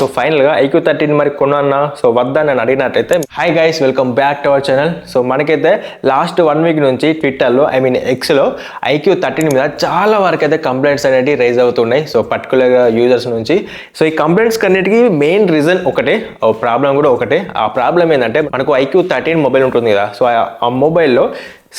So ఫైనల్గా IQ13 మరి కొన్నా సో వద్దా అని అడిగినట్టయితే hi guys, welcome back to our channel. So మనకైతే లాస్ట్ 1 వీక్ నుంచి ట్విట్టర్లో ఎక్స్లో IQ13 మీద చాలా వరకు అయితే కంప్లైంట్స్ అనేవి రైజ్ అవుతున్నాయి. సో పర్టికులర్గా యూజర్స్ నుంచి. సో ఈ కంప్లైంట్స్ అన్నిటికీ మెయిన్ రీజన్ ఒకటే, ప్రాబ్లం కూడా ఒకటే. ఆ ప్రాబ్లం ఏంటంటే మనకు IQ13 మొబైల్ ఉంటుంది కదా, సో ఆ మొబైల్లో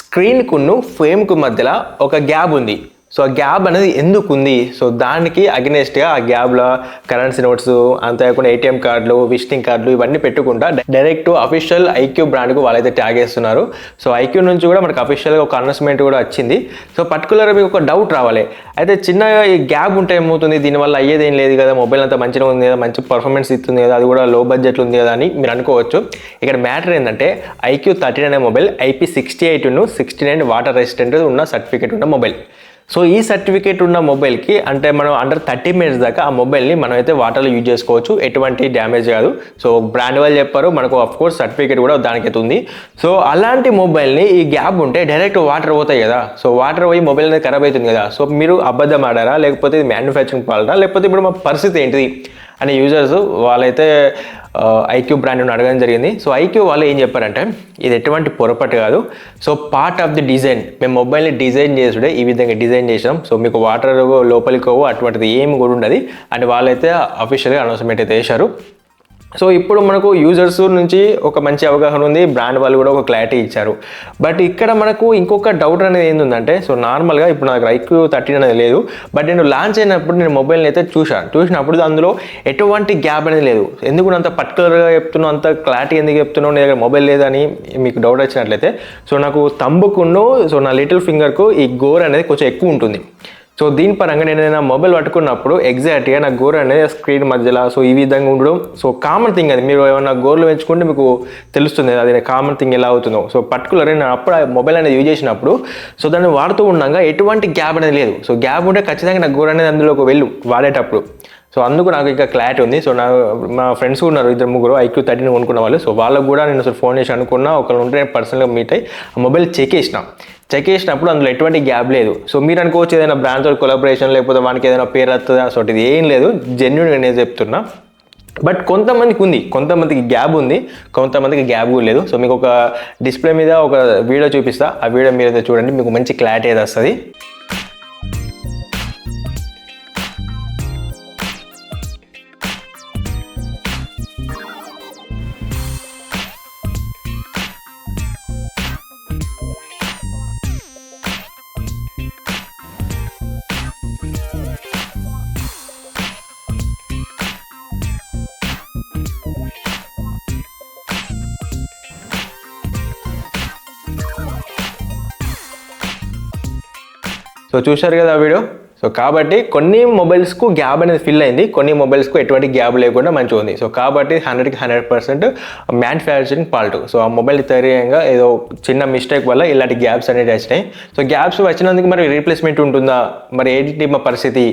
స్క్రీన్కును ఫ్రేమ్కు మధ్యలో ఒక గ్యాప్ ఉంది. సో ఆ గ్యాప్ అనేది ఎందుకు ఉంది? సో దానికి అగెనెస్ట్గా ఆ గ్యాప్లో కరెన్సీ నోట్స్, అంతేకాకుండా ATM కార్డులు, విజిటింగ్ కార్డులు ఇవన్నీ పెట్టుకుంటా డైరెక్ట్ అఫీషియల్ IQ బ్రాండ్కు వాళ్ళైతే ట్యాగ్ చేస్తున్నారు. సో IQ నుంచి కూడా మనకు అఫీషియల్గా ఒక అనౌన్స్మెంట్ కూడా వచ్చింది. సో పర్టికులర్గా మీకు ఒక డౌట్ రావాలి, అయితే చిన్న ఈ గ్యాప్ ఉంటే ఏమవుతుంది, దీనివల్ల అయ్యేది ఏం లేదు కదా, మొబైల్ అంతా మంచిగా ఉంది కదా, మంచి పర్ఫార్మెన్స్ ఇస్తుంది కదా, అది కూడా లో బడ్జెట్లో ఉంది కదా అని మీరు అనుకోవచ్చు. ఇక్కడ మ్యాటర్ ఏంటంటే IQ13 అనే మొబైల్ IP68ను 69 వాటర్ రెసిస్టెంట్ ఉన్న సర్టిఫికేట్ ఉన్న మొబైల్. సో ఈ సర్టిఫికేట్ ఉన్న మొబైల్కి అంటే మనం అండర్ 30 minutes దాకా ఆ మొబైల్ని మనం అయితే వాటర్లో యూజ్ చేసుకోవచ్చు, ఎటువంటి డ్యామేజ్ కాదు. సో బ్రాండ్ వాళ్ళు చెప్పారు, మనకు ఆఫ్ కోర్స్ సర్టిఫికేట్ కూడా దానికైతే ఉంది. సో అలాంటి మొబైల్ని ఈ గ్యాప్ ఉంటే డైరెక్ట్ వాటర్ పోతాయి కదా, సో వాటర్ పోయి మొబైల్ అనేది ఖరాబ్ అవుతుంది కదా. సో మీరు అబద్ధం ఆడారా, లేకపోతే ఇది మ్యానుఫ్యాక్చరింగ్ ఫాల్టా, లేకపోతే ఇప్పుడు మా పరిస్థితి ఏంటిది అనే యూజర్స్ వాళ్ళైతే IQ బ్రాండ్ని అడగడం జరిగింది. సో IQ వాళ్ళు ఏం చెప్పారంటే ఇది ఎటువంటి పొరపాటు కాదు, so part of the design, మేము మొబైల్ని డిజైన్ చేసుడే ఈ విధంగా డిజైన్ చేసాం, సో మీకు వాటర్ లోపలికి అటువంటిది ఏమి కూడా ఉండదు అని వాళ్ళైతే అఫీషియల్గా అనౌన్స్మెంట్ అయితే చేశారు. సో ఇప్పుడు మనకు యూజర్స్ నుంచి ఒక మంచి అవగాహన ఉంది, బ్రాండ్ వాళ్ళు కూడా ఒక క్లారిటీ ఇచ్చారు. బట్ ఇక్కడ మనకు ఇంకొక డౌట్ అనేది ఏంటంటే, సో నార్మల్గా ఇప్పుడు నాకు IQ13 అనేది లేదు, బట్ నేను లాంచ్ అయినప్పుడు నేను మొబైల్ని అయితే చూసినప్పుడు అందులో ఎటువంటి గ్యాప్ అనేది లేదు. ఎందుకు అంత పర్టికులర్గా చెప్తున్నావు, అంత క్లారిటీ ఎందుకు చెప్తున్నావు, నీ దగ్గర మొబైల్ లేదని మీకు డౌట్ వచ్చినట్లయితే, సో నాకు తంబుకును సో నా లిటిల్ ఫింగర్కు ఈ గోర్ అనేది కొంచెం ఎక్కువ ఉంటుంది. సో దీని పరంగా నేను నా మొబైల్ పట్టుకున్నప్పుడు ఎగ్జాక్ట్గా నా గోర్ అనేది స్క్రీన్ మధ్యలో సో ఈ విధంగా ఉండడం సో కామన్ థింగ్. అది మీరు ఏమన్నా గోర్లు పెంచుకుంటే మీకు తెలుస్తుంది అది కామన్ థింగ్ ఎలా అవుతుందో. సో పర్టికులర్గా నేను అప్పుడు మొబైల్ అనేది యూజ్ చేసినప్పుడు సో దాన్ని వాడుతూ ఉండగా ఎటువంటి గ్యాప్ అనేది లేదు. సో గ్యాప్ ఉంటే ఖచ్చితంగా నా గోర్ అనేది అందులోకి వెళ్ళు వాడేటప్పుడు. సో అందుకు నాకు ఇంకా క్లారిటీ ఉంది. సో మా ఫ్రెండ్స్ ఉన్నారు 2-3 IQ13 కొనుక్కున్న వాళ్ళు. సో వాళ్ళకు కూడా నేను అసలు ఫోన్ చేసి అనుకున్నా, ఒకళ్ళు ఉంటే నేను పర్సనల్గా మీట్ అయ్యి ఆ మొబైల్ చెక్ చేసినప్పుడు అందులో ఎటువంటి గ్యాప్ లేదు. సో మీరు అనుకోవచ్చు ఏదైనా బ్రాండ్తో కొలాబరేషన్ లేకపోతే వానికి ఏదైనా పేరు వస్తుందా, సో ఇది ఏం లేదు, జెన్యూన్గా నేను చెప్తున్నా. బట్ కొంతమందికి ఉంది, కొంతమందికి గ్యాప్ ఉంది, కొంతమందికి గ్యాప్ కూడా లేదు. సో మీకు ఒక డిస్ప్లే మీద ఒక వీడియో చూపిస్తా, ఆ వీడియో మీద చూడండి, మీకు మంచి క్లారిటీ అయితే వస్తుంది. సో చూశారు కదా ఆ వీడియో. సో కాబట్టి కొన్ని మొబైల్స్కు గ్యాప్ అనేది ఫిల్ అయింది, కొన్ని మొబైల్స్కు ఎటువంటి గ్యాప్ లేకుండా మంచిగా ఉంది. సో కాబట్టి 100కి 100% మ్యానుఫ్యాక్చరింగ్ ఫాల్ట్. సో ఆ మొబైల్ తయారీయంగా ఏదో చిన్న మిస్టేక్ వల్ల ఇలాంటి గ్యాప్స్ అనేవి వచ్చినాయి. సో గ్యాప్స్ వచ్చినందుకు మరి రీప్లేస్మెంట్ ఉంటుందా, మరి ఏంటి మా పరిస్థితి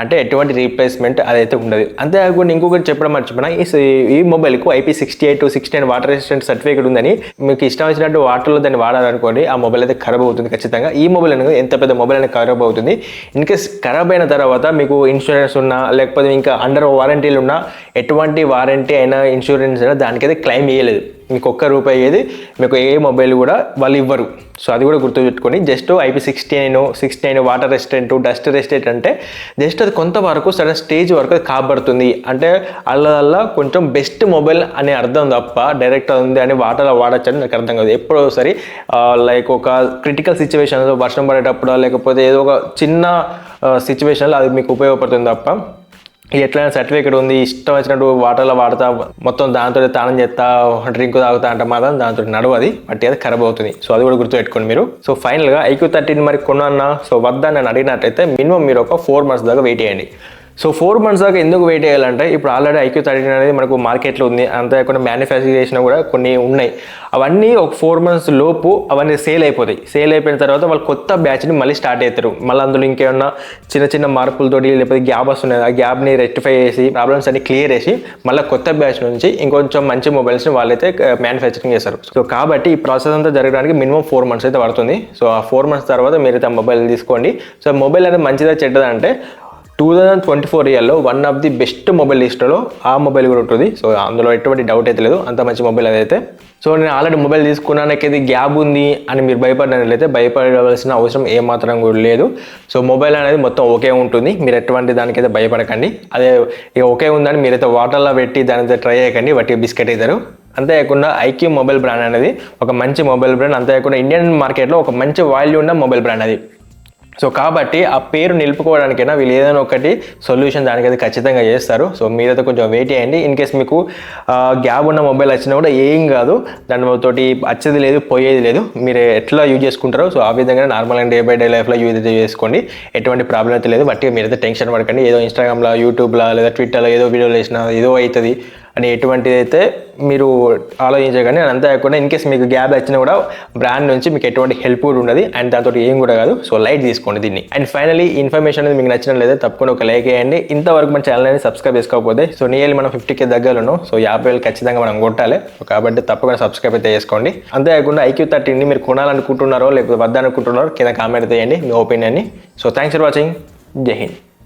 అంటే ఎటువంటి రీప్లేస్మెంట్ అదైతే ఉండదు. అంతేకాకుండా ఇంకొకటి చెప్పడం మర్చిపోయినా, ఈ మొబైల్కు IP68 69 వాటర్ రెసిస్టెంట్ సర్టిఫికేట్ ఉందని మీకు ఇష్టం వచ్చినట్టు వాటర్లో దాన్ని వాడాలనుకోండి, ఆ మొబైల్ అయితే ఖరాబ్ అవుతుంది ఖచ్చితంగా. ఈ మొబైల్ అనేది ఎంత పెద్ద మొబైల్ అనేది ఖరాబ్ అవుతుంది. ఇన్ కేస్ ఖరాబ్ అయిన తర్వాత మీకు ఇన్సూరెన్స్ ఉన్నా లేకపోతే ఇంకా అండర్ వారంటీలు ఉన్నా, ఎటువంటి వారంటీ అయినా ఇన్సూరెన్స్ అయినా దానికైతే క్లెయిమ్ చేయలేదు. మీకు ₹1 అయ్యేది మీకు ఏ మొబైల్ కూడా వాళ్ళు ఇవ్వరు. సో అది కూడా గుర్తుపెట్టుకొని, just IP69 water resistant, dust resistant అంటే జస్ట్ అది కొంతవరకు సడన్ స్టేజ్ వరకు అది కాబడుతుంది అంటే అలా కొంచెం బెస్ట్ మొబైల్ అనే అర్థం తప్ప డైరెక్ట్ ఉంది అని వాటర్లో వాడచ్చు అని నాకు అర్థం కాదు. ఎప్పుడో ఒకసారి లైక్ ఒక క్రిటికల్ సిచ్యువేషన్, వర్షం పడేటప్పుడు లేకపోతే ఏదో ఒక చిన్న సిచ్యువేషన్లో అది మీకు ఉపయోగపడుతుంది తప్ప ఎట్లయినా సర్టిఫికేట్ ఉంది ఇష్టం వచ్చినట్టు వాటర్లో వాడతా, మొత్తం దాంతో తానం చేస్తా, డ్రింక్ తాగుతా అంటే మాత్రం దాంతో నడవది, బట్ అది ఖరాబ్ అవుతుంది. సో అది కూడా గుర్తుపెట్టుకోండి మీరు. సో ఫైనల్గా IQ13 మరి కొన్నా సో వద్దా నేను అడిగినట్టయితే మినిమం మీరు ఒక 4 months దాకా వెయిట్ చేయండి. సో 4 months దాకా ఎందుకు వెయిట్ చేయాలంటే, ఇప్పుడు ఆల్రెడీ IQ13 అనేది మనకు మార్కెట్లో ఉంది, అంతేకాకుండా మ్యానుఫ్యాక్చర్ చేసిన కూడా కొన్ని ఉన్నాయి. అవన్నీ ఒక 4 months లోపు అవన్నీ సేల్ అయిపోతాయి. సేల్ అయిపోయిన తర్వాత వాళ్ళు కొత్త బ్యాచ్ని మళ్ళీ స్టార్ట్ అవుతారు. మళ్ళీ అందులో ఇంకేమన్నా చిన్న చిన్న లేకపోతే గ్యాప్ వస్తున్నాయి, ఆ గ్యాప్ని రెక్టిఫై చేసి ప్రాబ్లమ్స్ అన్ని క్లియర్ చేసి మళ్ళీ కొత్త బ్యాచ్ నుంచి ఇంకొంచెం మంచి మొబైల్స్ని వాళ్ళైతే మ్యానుఫ్యాక్చరింగ్ చేస్తారు. సో కాబట్టి ఈ ప్రాసెస్ అంతా జరగడానికి మినిమం 4 months అయితే పడుతుంది. సో ఆ 4 months తర్వాత మీరైతే ఆ మొబైల్ తీసుకోండి. సో మొబైల్ అనేది మంచిదా చెడ్డదా అంటే 2024 ఇయర్లో one of the best mobile లిస్టులో ఆ మొబైల్ కూడా ఉంటుంది. సో అందులో ఎటువంటి డౌట్ అయితే లేదు, అంత మంచి మొబైల్ అదైతే. సో నేను ఆల్రెడీ మొబైల్ తీసుకున్నానికి ఇది గ్యాప్ ఉంది అని మీరు భయపడినట్లయితే భయపడవలసిన అవసరం ఏమాత్రం కూడా లేదు. సో మొబైల్ అనేది మొత్తం ఓకే ఉంటుంది, మీరు ఎటువంటి దానికైతే భయపడకండి. అదే ఇక ఓకే ఉందని మీరైతే వాటర్లో పెట్టి దానితో ట్రై చేయకండి, వాటి బిస్కెట్ అవుతారు. అంతేకాకుండా ఐక్యూ మొబైల్ బ్రాండ్ అనేది ఒక మంచి మొబైల్ బ్రాండ్, అంతేకాకుండా ఇండియన్ మార్కెట్లో ఒక మంచి వాల్యూ ఉన్న మొబైల్ బ్రాండ్ అది. సో కాబట్టి ఆ పేరు నిలుపుకోవడానికైనా వీళ్ళు ఏదైనా ఒకటి సొల్యూషన్ దానికైతే ఖచ్చితంగా చేస్తారు. సో మీరైతే కొంచెం వెయిట్ చేయండి. ఇన్ కేస్ మీకు గ్యాప్ ఉన్న మొబైల్ వచ్చినా కూడా ఏం కాదు, దానితోటి వచ్చేది లేదు పోయేది లేదు, మీరు ఎట్లా యూజ్ చేసుకుంటారో సో ఆ విధంగా నార్మల్గా డే బై డే లైఫ్లో యూజ్ అయితే చేసుకోండి, ఎటువంటి ప్రాబ్లం అయితే లేదు. బట్టి మీరైతే టెన్షన్ పడకండి, ఏదో ఇన్స్టాగ్రామ్లో యూట్యూబ్లో లేదా ట్విట్టర్లో ఏదో వీడియోలు వేసినా ఏదో అవుతుంది అని ఎటువంటిది అయితే మీరు ఆలోచించకండి. అంతే కాకుండా ఇన్ కేస్ మీకు గ్యాప్ వచ్చినా కూడా బ్రాండ్ నుంచి మీకు ఎటువంటి హెల్ప్ కూడా ఉండదు, అండ్ దాంతో ఏం కూడా కాదు. సో లైట్ తీసుకోండి దీన్ని. అండ్ ఫైనలీ ఇన్ఫర్మేషన్ అనేది మీకు నచ్చిన లేదా తప్పకుండా ఒక లైక్ వేయండి. ఇంతవరకు మన ఛానల్ అనేది సబ్స్క్రైబ్ చేసుకోకపోతే సో నియర్లీ మనం 50K దగ్గరలో, సో 50,000 ఖచ్చితంగా మనం కొట్టాలి. కాబట్టి తప్పకుండా సబ్స్క్రైబ్ అయితే చేసుకోండి. అంతేకాకుండా IQ13ని మీరు కొనాలనుకుంటున్నారో లేకపోతే వద్దనుకుంటున్నారో కింద కామెంట్ చేయండి మీ ఒపీనియన్ని. So thanks for watching. జై హింద్.